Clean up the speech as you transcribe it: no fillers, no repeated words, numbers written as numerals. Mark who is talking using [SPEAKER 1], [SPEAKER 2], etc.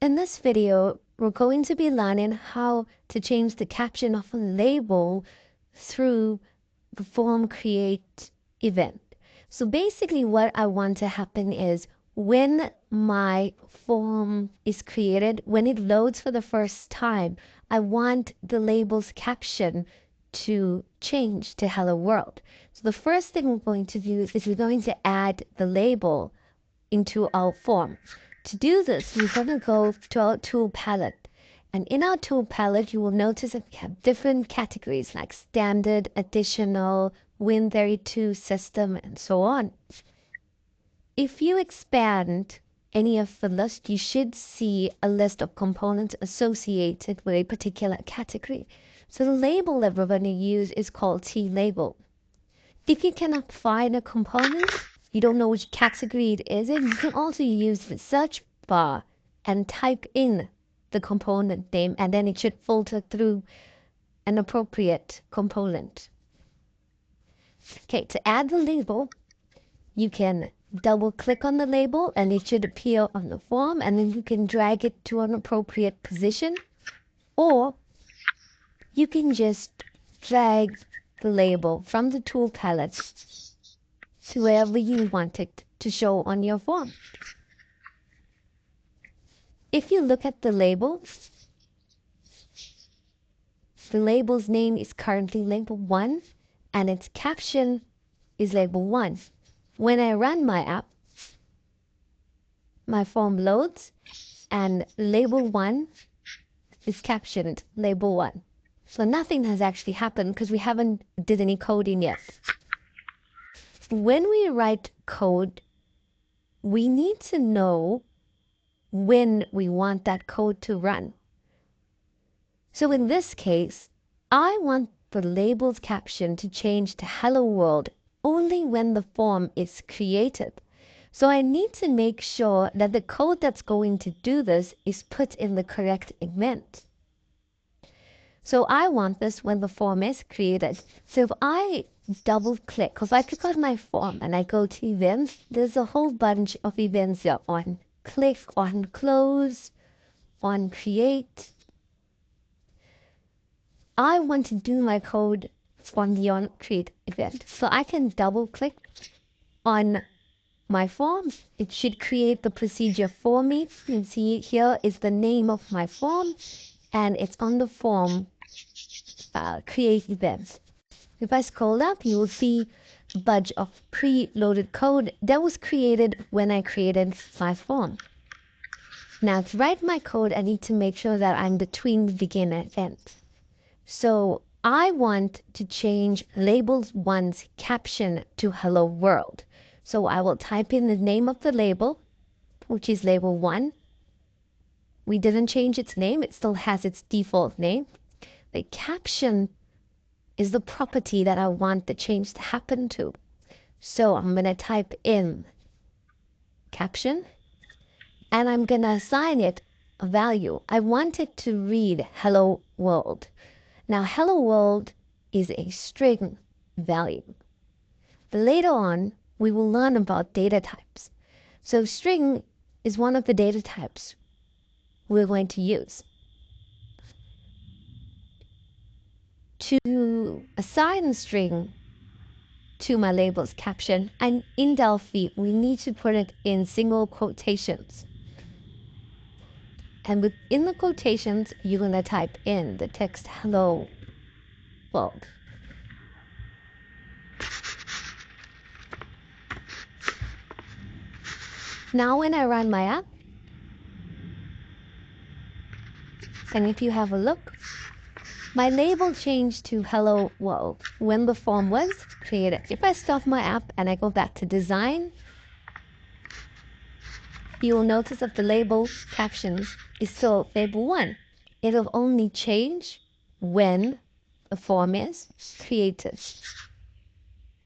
[SPEAKER 1] In this video, we're going to be learning how to change the caption of a label through the form create event. So basically what I want to happen is when my form is created, when it loads for the first time, I want the label's caption to change to hello world. So the first thing we're going to do is we're going to add the label into our form. To do this, we're going to go to our tool palette. And in our tool palette, you will notice that we have different categories like standard, additional, Win32 system, and so on. If you expand any of the list, you should see a list of components associated with a particular category. So the label that we're going to use is called T-label. If you cannot find a component, you don't know which category it is in, you can also use the search bar and type in the component name, and then it should filter through an appropriate component. Okay, to add the label, you can double click on the label and it should appear on the form, and then you can drag it to an appropriate position, or you can just drag the label from the tool palette to wherever you want it to show on your form. If you look at the label, the label's name is currently label 1 and its caption is label 1. When I run my app, my form loads and label 1 is captioned label 1. So nothing has actually happened because we haven't did any coding yet. When we write code, we need to know when we want that code to run. So in this case, I want the label's caption to change to hello world only when the form is created. So I need to make sure that the code that's going to do this is put in the correct event. So I want this when the form is created. So if I double click, if I click on my form and I go to events, there's a whole bunch of events here on click, on close, on create. I want to do my code on the on create event. So I can double click on my form. It should create the procedure for me. You can see here is the name of my form and it's on the form create events. If I scroll up, you will see a bunch of pre-loaded code that was created when I created my form. Now to write my code, I need to make sure that I'm between the begin and end. So I want to change label 1's caption to hello world. So I will type in the name of the label, which is label 1. We didn't change its name. It still has its default name. The caption is the property that I want the change to happen to. So I'm going to type in caption and I'm going to assign it a value. I want it to read hello world. Now hello world is a string value. But later on, we will learn about data types. So string is one of the data types we're going to use. To assign a string to my label's caption, and in Delphi, we need to put it in single quotations. And within the quotations, you're going to type in the text hello world. Now when I run my app, and if you have a look, my label changed to hello world when the form was created. If I stop my app and I go back to design, you will notice that the label captions is still label 1. It'll only change when the form is created.